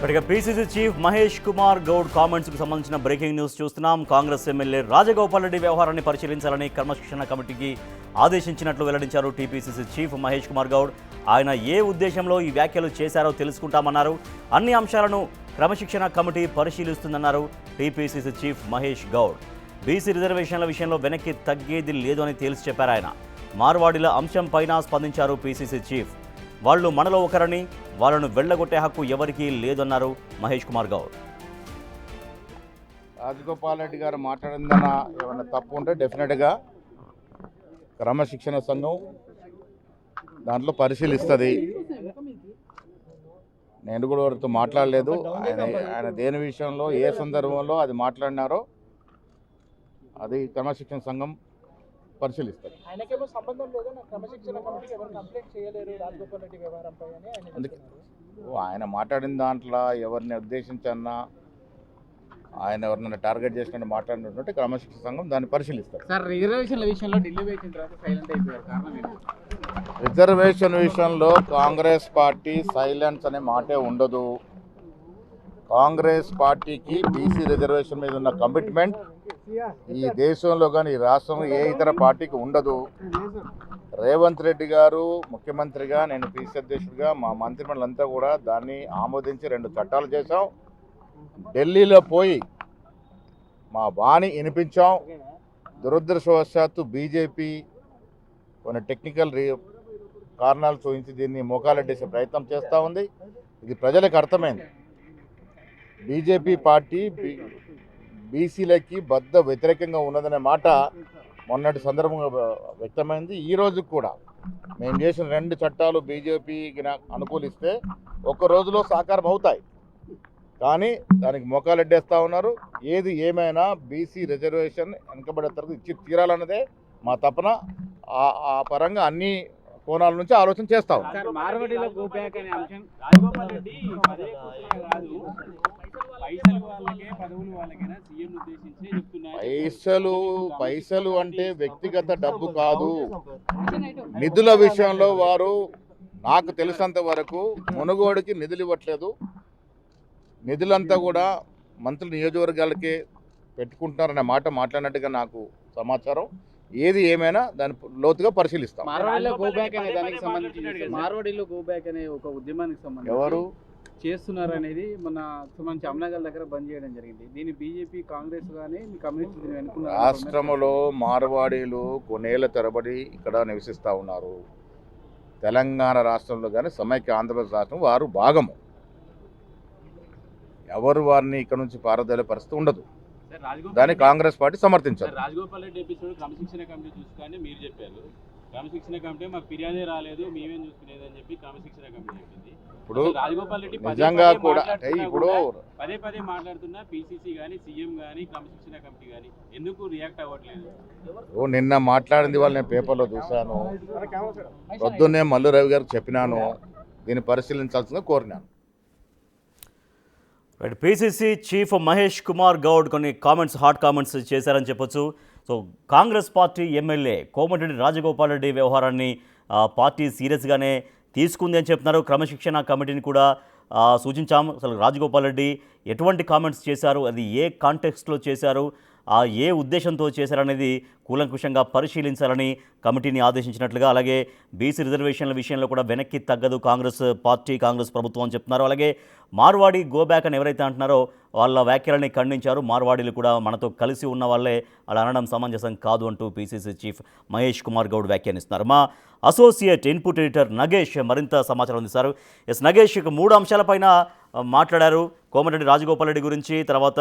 ఇక PCC chief Mahesh Kumar Goud కామెంట్స్కు సంబంధించిన breaking news చూస్తున్నాం. కాంగ్రెస్ ఎమ్మెల్యే రాజగోపాల్ రెడ్డి వ్యవహారాన్ని పరిశీలించాలని క్రమశిక్షణ కమిటీకి ఆదేశించినట్లు వెల్లడించారు టీపీసీసీ చీఫ్ మహేష్ కుమార్ గౌడ్. ఆయన ఏ ఉద్దేశంలో ఈ వ్యాఖ్యలు చేశారో తెలుసుకుంటామన్నారు. అన్ని అంశాలను క్రమశిక్షణ కమిటీ పరిశీలిస్తుందన్నారు TPCC chief Mahesh Goud. BC రిజర్వేషన్ల విషయంలో వెనక్కి తగ్గేది లేదు అని తేల్చి చెప్పారు ఆయన. మార్వాడీల అంశంపైన స్పందించారు పీసీసీ చీఫ్. వాళ్ళు మనలో ఒకరని, వాళ్ళను వెళ్లగొట్టే హక్కు ఎవరికీ లేదన్నారు మహేష్ కుమార్ గౌడ్. రాజగోపాల్ రెడ్డి గారు మాట్లాడిందన్న ఏమైనా తప్పు ఉంటే డెఫినెట్గా క్రమశిక్షణ సంఘం దాంట్లో పరిశీలిస్తుంది. నేను కూడా వారితో మాట్లాడలేదు. ఆయన దేని విషయంలో ఏ సందర్భంలో అది మాట్లాడినారో అది క్రమశిక్షణ సంఘం పరిశీలిస్తారు. ఆయన మాట్లాడిన దాంట్లో ఎవరిని ఉద్దేశించన్నా, ఆయన ఎవరినైనా టార్గెట్ చేసినట్టు మాట్లాడినట్టు క్రమశిక్షణ సంఘం దాన్ని పరిశీలిస్తారు. రిజర్వేషన్ విషయంలో కాంగ్రెస్ పార్టీ సైలెన్స్ అనే మాటే ఉండదు. కాంగ్రెస్ పార్టీకి బీసీ రిజర్వేషన్ మీద ఉన్న కమిట్మెంట్ ఈ దేశంలో కానీ ఈ రాష్ట్రంలో ఏ ఇతర పార్టీకి ఉండదు. రేవంత్ రెడ్డి గారు ముఖ్యమంత్రిగా, నేను పీసీ అధ్యక్షుడిగా, మా మంత్రిమండలంతా కూడా దాన్ని ఆమోదించి 2 చట్టాలు చేశాం. ఢిల్లీలో పోయి మా బాణి వినిపించాం. దురదృష్టవశాత్తు బీజేపీ కొన్ని టెక్నికల్ కారణాలు చూపించి దీన్ని మోకాలెట్టేసే ప్రయత్నం చేస్తూ ఉంది. ఇది ప్రజలకు అర్థమైంది. బీజేపీ పార్టీ బీసీలకి బద్ద వ్యతిరేకంగా ఉన్నదనే మాట మొన్నటి సందర్భంగా వ్యక్తమైంది. ఈరోజు కూడా మేము చేసిన 2 చట్టాలు బీజేపీకి అనుకూలిస్తే ఒక్క రోజులో సాకారం అవుతాయి. కానీ దానికి మోకాలెడ్డేస్తూ ఉన్నారు. ఏది ఏమైనా బీసీ రిజర్వేషన్ వెనుకబడే తరగతి ఇచ్చి తీరాలన్నదే మా తపన. ఆ పరంగా అన్ని కోణాల నుంచి ఆలోచన చేస్తాం. పైసలు అంటే వ్యక్తిగత డబ్బు కాదు. నిధుల విషయంలో వారు నాకు తెలిసినంత వరకు మునుగోడుకి నిధులు ఇవ్వట్లేదు. నిధులంతా కూడా మంత్రుల నియోజకవర్గాలకే పెట్టుకుంటున్నారనే మాట మాట్లాడినట్టుగా నాకు సమాచారం. ఏది ఏమైనా దాన్ని లోతుగా పరిశీలిస్తాం. ఎవరు చేస్తున్నారు అనేది మన అమనగల్ దగ్గర బంద్ చేయడం జరిగింది. దీన్ని బీజేపీ, కాంగ్రెస్ కానీ కమ్యూనిస్ట్ రాష్ట్రంలో మార్వాడీలు కొన్నేళ్ల తరబడి ఇక్కడ నివసిస్తూ ఉన్నారు. తెలంగాణ రాష్ట్రంలో కానీ సమైక్య ఆంధ్రప్రదేశ్ రాష్ట్రం వారు భాగము. ఎవరు వారిని ఇక్కడ నుంచి పారదోలే పరిస్థితి ఉండదు. దాన్ని కాంగ్రెస్ పార్టీ సమర్థించారు. రాజగోపాల్ రెడ్డి ఎపిసోడ్ క్రమశిక్షణ కమిటీ చూసుకొని మీరు చెప్పారు. క్రమశిక్షణ కమిటీ మాకు ఫిర్యాదే రాలేదు, మేమేం చూసుకునేది అని చెప్పి క్రమశిక్షణ కమిటీ చెప్పింది. ఇప్పుడు రాజగోపాల్ రెడ్డి నిజంగా కూడా ఇప్పుడు పదే మాట్లాడుతున్నా పీసీసీ కానీ, సీఎం కానీ, క్రమశిక్షణ కమిటీ కానీ ఎందుకు రియాక్ట్ అవ్వట్లేదు? నిన్న మాట్లాడింది వాళ్ళు నేను పేపర్లో చూశాను. పొద్దున్నే మల్లు రవి గారికి చెప్పినాను. దీన్ని పరిశీలించాల్సిందిగా కోరినాను. పీసీసీ చీఫ్ మహేష్ కుమార్ గౌడ్ కొన్ని హాట్ కామెంట్స్ చేశారని చెప్పొచ్చు. So Congress party MLA Komatireddy Rajagopal Reddy వ్యవహారాన్ని పార్టీ సీరియస్గానే తీసుకుంది అని చెప్తున్నారు. క్రమశిక్షణ కమిటీని కూడా సూచించాం. అసలు రాజగోపాల్ రెడ్డి ఎటువంటి కామెంట్స్ చేశారు, అది ఏ కాంటెక్స్ట్లో చేశారు, ఏ ఉద్దేశంతో చేశారనేది కూలంకుషంగా పరిశీలించాలని కమిటీని ఆదేశించినట్లుగా, అలాగే బీసీ రిజర్వేషన్ల విషయంలో కూడా వెనక్కి తగ్గదు కాంగ్రెస్ పార్టీ, కాంగ్రెస్ ప్రభుత్వం అని చెప్తున్నారు. అలాగే మార్వాడి గోబ్యాక్ అని ఎవరైతే అంటున్నారో వాళ్ళ వ్యాఖ్యలని ఖండించారు. మార్వాడీలు కూడా మనతో కలిసి ఉన్న వాళ్ళే, అలా అనడం సమంజసం కాదు అంటూ పీసీసీ చీఫ్ మహేష్ కుమార్ గౌడ్ వ్యాఖ్యానిస్తున్నారు. మా అసోసియేట్ ఇన్పుట్ ఎడిటర్ నగేష్ మరింత సమాచారం అందిస్తారు. నగేష్ 3 అంశాలపైన మాట్లాడారు. కోమటిరెడ్డి రాజగోపాల్ రెడ్డి గురించి, తర్వాత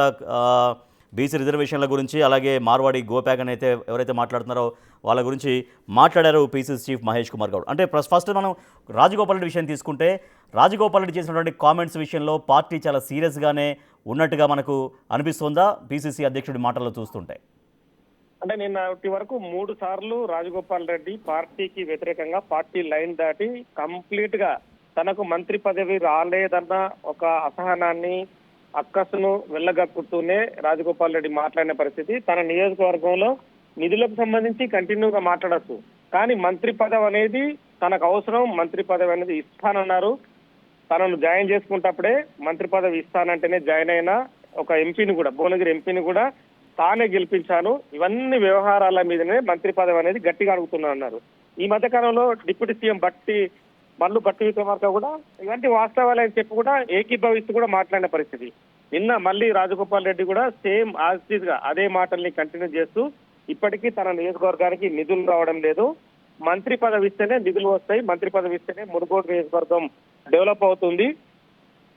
బీసీ రిజర్వేషన్ల గురించి, అలాగే మార్వాడి గోప్యాక్ అని ఎవరైతే మాట్లాడుతున్నారో వాళ్ళ గురించి మాట్లాడారు పీసీసీ చీఫ్ మహేష్ కుమార్ గౌడ్. అంటే ఫస్ట్ మనం రాజగోపాల్ రెడ్డి విషయం తీసుకుంటే, రాజగోపాల్ రెడ్డి చేసినటువంటి కామెంట్స్ విషయంలో పార్టీ చాలా సీరియస్గానే ఉన్నట్టుగా మనకు అనిపిస్తుందా పీసీసీ అధ్యక్షుడి మాటల్లో చూస్తుంటే? అంటే నిన్నటి వరకు 3 సార్లు రాజగోపాల్ రెడ్డి పార్టీకి వ్యతిరేకంగా పార్టీ లైన్ దాటి కంప్లీట్ గా తనకు మంత్రి పదవి రాలేదన్న ఒక అసహనాన్ని, అక్కసును వెళ్ళగక్కుతూనే రాజగోపాల్ రెడ్డి మాట్లాడిన పరిస్థితి. తన నియోజకవర్గంలో నిధులకు సంబంధించి కంటిన్యూగా మాట్లాడచ్చు, కానీ మంత్రి పదవి అనేది తనకు అవసరం, మంత్రి పదవి అనేది ఇస్తానన్నారు. తనను జాయిన్ చేసుకుంటప్పుడే మంత్రి పదవి ఇస్తానంటేనే జాయిన్ అయిన ఒక ఎంపీని కూడా, భువనగిరి ఎంపీని కూడా తానే గెలిపించాను. ఇవన్నీ వ్యవహారాల మీదనే మంత్రి పదవి అనేది గట్టిగా అడుగుతున్నా అన్నారు. ఈ మధ్య కాలంలో డిప్యూటీ సీఎం బట్టి విక్రమార్క కూడా ఇలాంటి వాస్తవాలని చెప్పి కూడా ఏకీభవిస్తూ కూడా మాట్లాడిన పరిస్థితి. నిన్న మళ్ళీ రాజగోపాల్ రెడ్డి కూడా సేమ్ యాజ్ గా అదే మాటల్ని కంటిన్యూ చేస్తూ ఇప్పటికీ తన నియోజకవర్గానికి నిధులు రావడం లేదు, మంత్రి పదవి ఇస్తేనే నిధులు వస్తాయి, మంత్రి పదవి ఇస్తేనే మునుగోడు నియోజకవర్గం డెవలప్ అవుతుంది,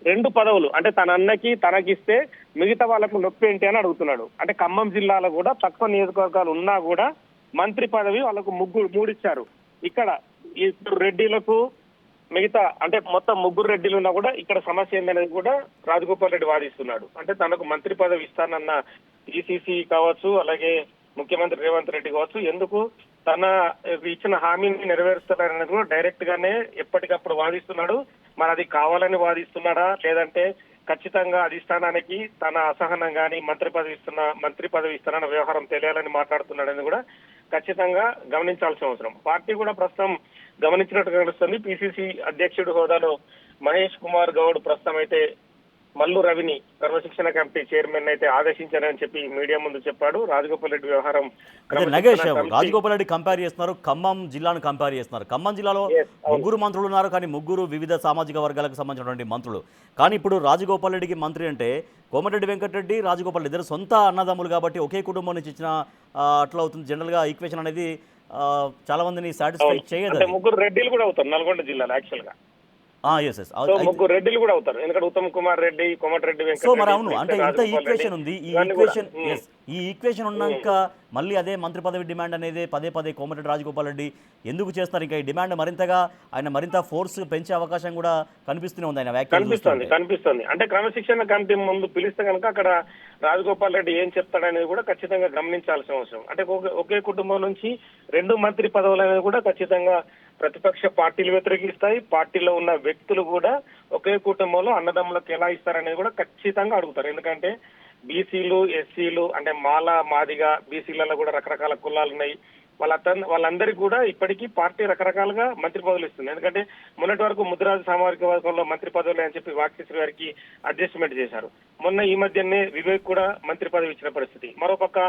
2 పదవులు అంటే తన అన్నకి తనకిస్తే మిగతా వాళ్ళకు నొప్పి ఏంటి అని అడుగుతున్నాడు. అంటే ఖమ్మం జిల్లాలో కూడా తక్కువ నియోజకవర్గాలు ఉన్నా కూడా మంత్రి పదవి వాళ్ళకు మూడిచ్చారు. ఇక్కడ ఇప్పుడు రెడ్డిలకు మిగతా అంటే మొత్తం 3 రెడ్డిలు ఉన్నా కూడా ఇక్కడ సమస్య ఏందనేది కూడా రాజగోపాల్ రెడ్డి వాదిస్తున్నాడు. అంటే తనకు మంత్రి పదవి ఇస్తానన్న ఈసీసీ కావచ్చు, అలాగే ముఖ్యమంత్రి రేవంత్ రెడ్డి కావచ్చు, ఎందుకు తన ఇచ్చిన హామీని నెరవేరుస్తారనేది కూడా డైరెక్ట్ గానే ఎప్పటికప్పుడు వాదిస్తున్నాడు. మరి అది కావాలని వాదిస్తున్నాడా, లేదంటే ఖచ్చితంగా అధిష్టానానికి తన అసహనం కానీ మంత్రి పదవి ఇస్తానన్న వ్యవహారం తెలియాలని మాట్లాడుతున్నాడని కూడా ఖచ్చితంగా గమనించాల్సిన అవసరం. పార్టీ కూడా ప్రస్తుతం గమనించినట్టు కనిపిస్తుంది. పిసిసి అధ్యక్షుడు హోదాలో మహేష్ కుమార్ గౌడ్ ప్రస్తుతం అయితే మల్లు రవిని క్రమశిక్షణ కమిటీ చైర్మన్ అయితే ఆదేశించారని చెప్పి మీడియా ముందు చెప్పాడు. రాజగోపాల్ రెడ్డి వ్యవహారం నగేష్, రాజగోపాల్ రెడ్డి కంపేర్ చేస్తున్నారు, ఖమ్మం జిల్లాను కంపేర్ చేస్తున్నారు. ఖమ్మం జిల్లాలో 3 మంత్రులు ఉన్నారు, కానీ 3 వివిధ సామాజిక వర్గాలకు సంబంధించినటువంటి మంత్రులు. కానీ ఇప్పుడు రాజగోపాల్ రెడ్డికి మంత్రి అంటే కోమటిరెడ్డి వెంకటరెడ్డి, రాజగోపాల్ ఇద్దరు సొంత అన్నదమ్ములు కాబట్టి ఒకే కుటుంబం నుంచి ఇచ్చిన అట్లా అవుతుంది. జనరల్గా ఈక్వేషన్ అనేది చాలా మందిని సాటిస్ఫై చేయదు. 3 రెడ్డిలు కూడా అవుతారు నల్గొండ జిల్లాలో యాక్చువల్ గా. ఎస్ ఎస్, 3 రెడ్డిలు కూడా అవుతారు. ఎందుకంటే ఉత్తమ్ కుమార్ రెడ్డి, కోమటిరెడ్డి సో వెంకటరెడ్డి. మరి అవును, అంటే ఇంత ఈక్వేషన్ ఉంది. ఈ ఈక్వేషన్ ఉన్నాక మళ్ళీ అదే మంత్రి పదవి డిమాండ్ అనేది పదే కోమటిరెడ్డి రాజగోపాల్ రెడ్డి ఎందుకు చేస్తారు? ఇంకా ఈ డిమాండ్ మరింత ఫోర్స్ పెంచే అవకాశం కూడా కనిపిస్తూనే ఉంది ఆయన వ్యాఖ్యలు కనిపిస్తుంది. అంటే క్రమశిక్షణ కమిటీ ముందు పిలిస్తే కనుక అక్కడ రాజగోపాల్ రెడ్డి ఏం చెప్తాడనేది కూడా ఖచ్చితంగా గమనించాల్సిన అవసరం. అంటే ఒకే కుటుంబం నుంచి 2 మంత్రి పదవులు అనేది కూడా ఖచ్చితంగా ప్రతిపక్ష పార్టీలు వ్యతిరేకిస్తాయి. పార్టీలో ఉన్న వ్యక్తులు కూడా ఒకే కుటుంబంలో అన్నదమ్ములకు ఎలా ఇస్తారనేది కూడా ఖచ్చితంగా అడుగుతారు. ఎందుకంటే బీసీలు, ఎస్సీలు అంటే మాదిగా బీసీలలో కూడా రకరకాల కులాలు ఉన్నాయి. వాళ్ళందరికీ కూడా ఇప్పటికీ పార్టీ రకరకాలుగా మంత్రి పదవులు ఇస్తుంది. ఎందుకంటే మొన్నటి వరకు ముదిరాజు సామాజిక వర్గంలో మంత్రి పదవులు అని చెప్పి వాక్యశ్రీ గారికి అడ్జస్ట్మెంట్ చేశారు. మొన్న ఈ మధ్యనే వివేక్ కూడా మంత్రి పదవి ఇచ్చిన పరిస్థితి. మరోపక్క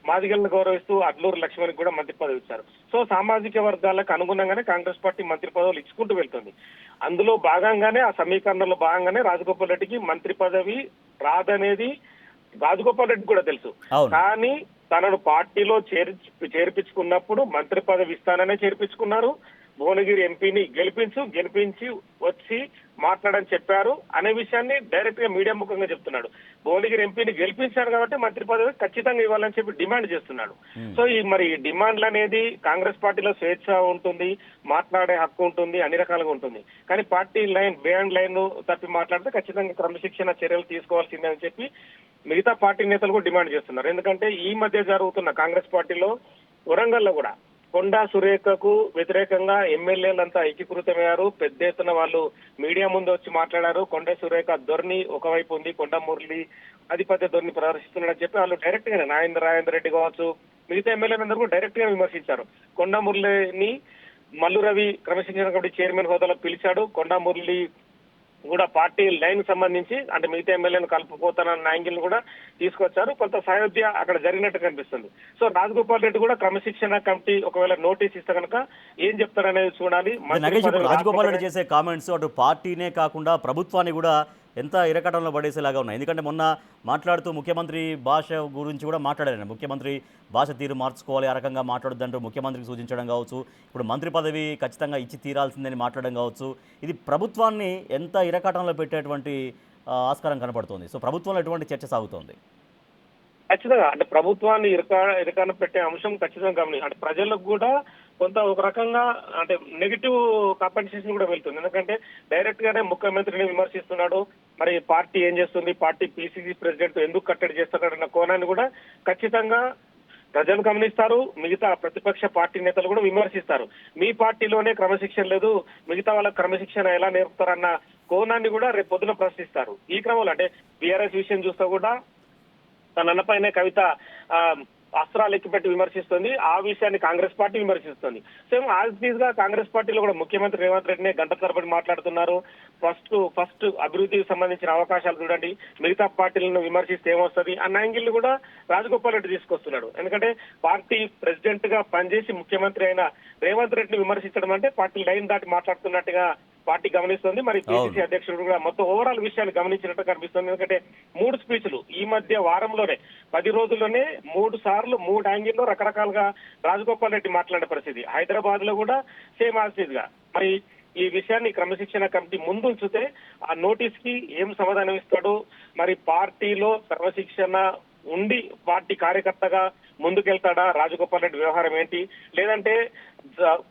మాదిగలను గౌరవిస్తూ అడ్లూరు లక్ష్మణ్కి కూడా మంత్రి పదవి ఇచ్చారు. సో సామాజిక వర్గాలకు అనుగుణంగానే కాంగ్రెస్ పార్టీ మంత్రి పదవులు ఇచ్చుకుంటూ వెళ్తుంది. అందులో భాగంగానే ఆ సమీకరణలో భాగంగానే రాజగోపాల్ రెడ్డికి మంత్రి పదవి రాదనేది రాజగోపాల్ రెడ్డి కూడా తెలుసు. కానీ తనను పార్టీలో చేర్పించుకున్నప్పుడు మంత్రి పదవి ఇస్తాననే చేర్పించుకున్నారు. భువనగిరి ఎంపీని గెలిపించి వచ్చి మాట్లాడని చెప్పారు అనే విషయాన్ని డైరెక్ట్ గా మీడియా ముఖంగా చెప్తున్నాడు. భువనగిరి ఎంపీని గెలిపించారు కాబట్టి మంత్రి పదవి ఖచ్చితంగా ఇవ్వాలని చెప్పి డిమాండ్ చేస్తున్నాడు. సో ఈ డిమాండ్లు అనేది కాంగ్రెస్ పార్టీలో స్వేచ్ఛ ఉంటుంది, మాట్లాడే హక్కు ఉంటుంది, అన్ని రకాలుగా ఉంటుంది. కానీ పార్టీ బియాండ్ లైన్ తప్పి మాట్లాడితే ఖచ్చితంగా క్రమశిక్షణ చర్యలు తీసుకోవాల్సిందే అని చెప్పి మిగతా పార్టీ నేతలు కూడా డిమాండ్ చేస్తున్నారు. ఎందుకంటే ఈ మధ్య జరుగుతున్న కాంగ్రెస్ పార్టీలో వరంగల్లో కూడా కొండా సురేఖకు వ్యతిరేకంగా ఎమ్మెల్యేలంతా ఏకీకృతమయ్యారు. పెద్ద ఎత్తున వాళ్ళు మీడియా ముందు వచ్చి మాట్లాడారు. కొండా సురేఖ ధోరణి ఒకవైపు ఉంది, కొండా మురళి ఆధిపత్య ధోరణి ప్రదర్శిస్తున్నాడని చెప్పి వాళ్ళు డైరెక్ట్ గా రాజేందర్ రెడ్డి కావచ్చు మిగతా ఎమ్మెల్యేలందరూ కూడా డైరెక్ట్ గా విమర్శించారు. కొండా మురళిని మల్లు రవి క్రమశిక్షణ కమిటీ చైర్మన్ హోదాలో పిలిచాడు. కొండా మురళి కూడా పార్టీ లైన్ సంబంధించి అంటే మిగతా ఎమ్మెల్యేను కలుపుకోతానన్న యాంగిల్ కూడా తీసుకొచ్చారు. కొంత సయోధ్య అక్కడ జరిగినట్టు కనిపిస్తుంది. సో రాజగోపాల్ రెడ్డి కూడా క్రమశిక్షణ కమిటీ ఒకవేళ నోటీస్ ఇస్తే కనుక ఏం చెప్తారనేది చూడాలి. రాజగోపాల్ రెడ్డి చేసే కామెంట్స్ అటు పార్టీనే కాకుండా ప్రభుత్వాన్ని కూడా ఎంత ఇరకటంలో పడేసేలాగా ఉన్నాయి. ఎందుకంటే మొన్న మాట్లాడుతూ ముఖ్యమంత్రి భాష గురించి కూడా మాట్లాడారు. ముఖ్యమంత్రి భాష తీరు మార్చుకోవాలి, ఆ రకంగా మాట్లాడొద్దంటూ ముఖ్యమంత్రికి సూచించడం కావచ్చు, ఇప్పుడు మంత్రి పదవి ఖచ్చితంగా ఇచ్చి తీరాల్సిందని మాట్లాడడం కావచ్చు, ఇది ప్రభుత్వాన్ని ఎంత ఇరకటంలో పెట్టేటువంటి ఆస్కారం కనపడుతుంది. సో ప్రభుత్వంలో ఎటువంటి చర్చ సాగుతోంది? ఖచ్చితంగా అంటే ప్రభుత్వాన్ని ఇరకాన పెట్టే అంశం ఖచ్చితంగా అంటే ప్రజలకు కూడా కొంత ఒక రకంగా అంటే నెగిటివ్ కాంపెన్సేషన్ కూడా వెళ్తుంది. ఎందుకంటే డైరెక్ట్ గానే ముఖ్యమంత్రిని విమర్శిస్తున్నాడు. మరి పార్టీ ఏం చేస్తుంది, పార్టీ పిసిసి ప్రెసిడెంట్ ఎందుకు కట్టడి చేస్తున్నాడన్న కోణాన్ని కూడా ఖచ్చితంగా ప్రజలు గమనిస్తారు. మిగతా ప్రతిపక్ష పార్టీ నేతలు కూడా విమర్శిస్తారు. మీ పార్టీలోనే క్రమశిక్షణ లేదు, మిగతా వాళ్ళకి క్రమశిక్షణ ఎలా నేర్పుతారన్న కోణాన్ని కూడా రేపు పొద్దున ప్రశ్నిస్తారు. ఈ క్రమంలో అంటే బీఆర్ఎస్ విషయం చూస్తే కూడా తన అన్నపైనే కవిత అస్త్రాలు ఎక్కిపెట్టి విమర్శిస్తుంది. ఆ విషయాన్ని కాంగ్రెస్ పార్టీ విమర్శిస్తుంది. సేమ్ యాజ్ ఈజ్ గా కాంగ్రెస్ పార్టీలో కూడా ముఖ్యమంత్రి రేవంత్ రెడ్డినే గంట తరబడి మాట్లాడుతున్నారు. ఫస్ట్ అభివృద్ధికి సంబంధించిన అవకాశాలు చూడండి, మిగతా పార్టీలను విమర్శిస్తే ఏమొస్తుంది అన్న యాంగిల్ కూడా రాజగోపాల్ రెడ్డి తీసుకొస్తున్నాడు. ఎందుకంటే పార్టీ ప్రెసిడెంట్ గా పనిచేసి ముఖ్యమంత్రి అయిన రేవంత్ రెడ్డిని విమర్శించడం అంటే పార్టీ లైన్ దాటి మాట్లాడుతున్నట్టుగా పార్టీ గమనిస్తుంది. మరి పిసిసి అధ్యక్షుడు కూడా మొత్తం ఓవరాల్ విషయాన్ని గమనించినట్టు కనిపిస్తుంది. ఎందుకంటే 3 స్పీచ్లు ఈ మధ్య వారంలోనే 10 రోజుల్లోనే 3 సార్లు 3 యాంగిల్లో రకరకాలుగా రాజగోపాల్ రెడ్డి మాట్లాడే పరిస్థితి. హైదరాబాద్ లో కూడా సేమ్ యాజ్ గా మరి ఈ విషయాన్ని క్రమశిక్షణ కమిటీ ముందు ఉంచితే ఆ నోటీస్ కి ఏం సమాధానం ఇస్తాడు, మరి పార్టీలో క్రమశిక్షణ ఉండి పార్టీ కార్యకర్తగా ముందుకెళ్తాడా, రాజగోపాల్ రెడ్డి వ్యవహారం ఏంటి, లేదంటే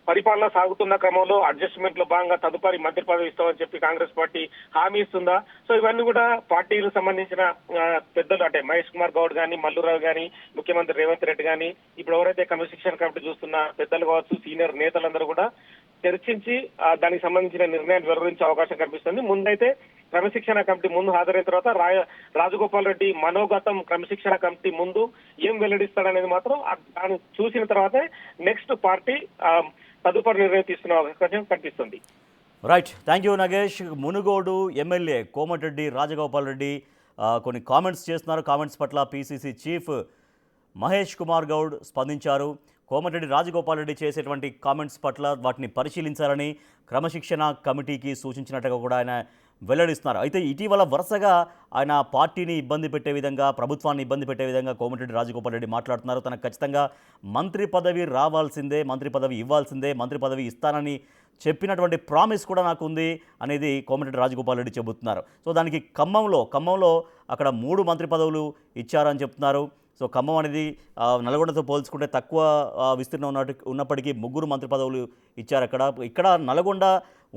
పరిపాలన సాగుతున్న క్రమంలో అడ్జస్ట్మెంట్ లో భాగంగా తదుపరి మంత్రి పదవి ఇస్తామని చెప్పి కాంగ్రెస్ పార్టీ హామీ ఇస్తుందా? సో ఇవన్నీ కూడా పార్టీలకు సంబంధించిన పెద్దలు అంటే మహేష్ కుమార్ గౌడ్ గాని, మల్లురావు గాని, ముఖ్యమంత్రి రేవంత్ రెడ్డి గాని, ఇప్పుడు ఎవరైతే క్రమశిక్షణ కమిటీ చూస్తున్న పెద్దలు కావచ్చు, సీనియర్ నేతలందరూ కూడా చర్చించి దానికి సంబంధించిన నిర్ణయాన్ని వెలువరించే అవకాశం కనిపిస్తుంది. ముందైతే క్రమశిక్షణ కమిటీ ముందు హాజరైన తర్వాత రాజగోపాల్ రెడ్డి మనోగతం క్రమశిక్షణ కమిటీ ముందు ఏం వెల్లడిస్తాడనేది మాత్రం దాన్ని చూసిన తర్వాతే నెక్స్ట్ పార్టీ తదుపరి నిర్ణయం తీసుకునే అవకాశం కనిపిస్తుంది. Right, thank you Nagesh. Munugode MLA Komatireddy Rajagopal Reddy కొన్ని కామెంట్స్ చేస్తున్నారు. కామెంట్స్ పట్ల పిసిసి చీఫ్ మహేష్ కుమార్ గౌడ్ స్పందించారు. కోమటిరెడ్డి రాజగోపాల్ రెడ్డి చేసేటువంటి కామెంట్స్ పట్ల వాటిని పరిశీలించాలని క్రమశిక్షణ కమిటీకి సూచించినట్టుగా కూడా ఆయన వెల్లడిస్తున్నారు. అయితే ఇటీవల వరుసగా ఆయన పార్టీని ఇబ్బంది పెట్టే విధంగా, ప్రభుత్వాన్ని ఇబ్బంది పెట్టే విధంగా కోమటిరెడ్డి రాజగోపాల్ రెడ్డి మాట్లాడుతున్నారు. తనకు ఖచ్చితంగా మంత్రి పదవి రావాల్సిందే, మంత్రి పదవి ఇవ్వాల్సిందే, మంత్రి పదవి ఇస్తానని చెప్పినటువంటి ప్రామిస్ కూడా నాకు ఉంది అనేది కోమటిరెడ్డి రాజగోపాల్ రెడ్డి చెబుతున్నారు. సో దానికి ఖమ్మంలో అక్కడ 3 మంత్రి పదవులు ఇచ్చారని చెప్తున్నారు. సో ఖమ్మం అనేది నల్గొండతో పోల్చుకుంటే తక్కువ విస్తీర్ణం ఉన్నప్పటికీ 3 మంత్రి పదవులు ఇచ్చారు. ఇక్కడ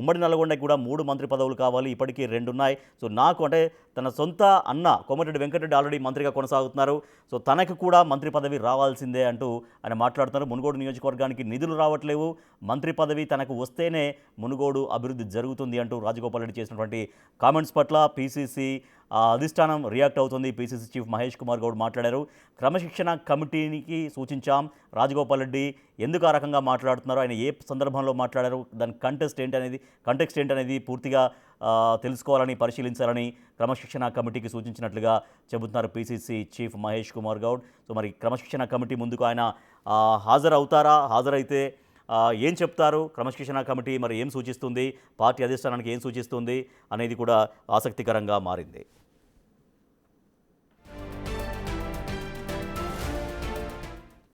ఉమ్మడి నల్గొండకి కూడా 3 మంత్రి పదవులు కావాలి, ఇప్పటికీ 2 ఉన్నాయి. సో నాకు అంటే తన సొంత అన్న కోమటిరెడ్డి వెంకటరెడ్డి ఆల్రెడీ మంత్రిగా కొనసాగుతున్నారు. సో తనకు కూడా మంత్రి పదవి రావాల్సిందే అంటూ ఆయన మాట్లాడుతున్నారు. మునుగోడు నియోజకవర్గానికి నిధులు రావట్లేవు, మంత్రి పదవి తనకు వస్తేనే మునుగోడు అభివృద్ధి జరుగుతుంది అంటూ రాజగోపాల్ రెడ్డి చేసినటువంటి కామెంట్స్ పట్ల పిసిసి అధిష్టానం రియాక్ట్ అవుతుంది. పిసిసి చీఫ్ మహేష్ కుమార్ గౌడ్ మాట్లాడారు. క్రమశిక్షణ కమిటీకి సూచించాం, రాజగోపాల్ రెడ్డి ఎందుకు ఆ రకంగా మాట్లాడుతున్నారు, ఆయన ఏ సందర్భంలో మాట్లాడారు, దాని కంటెక్స్ట్ ఏంటనేది పూర్తిగా తెలుసుకోవాలని, పరిశీలించాలని క్రమశిక్షణ కమిటీకి సూచించినట్లుగా చెబుతున్నారు PCC chief Mahesh Kumar Goud. So మరి క్రమశిక్షణ కమిటీ ముందుకు ఆయన హాజరవుతారా, హాజరైతే ఏం చెప్తారు, క్రమశిక్షణ కమిటీ మరి ఏం సూచిస్తుంది, పార్టీ అధిష్టానానికి ఏం సూచిస్తుంది అనేది కూడా ఆసక్తికరంగా మారింది.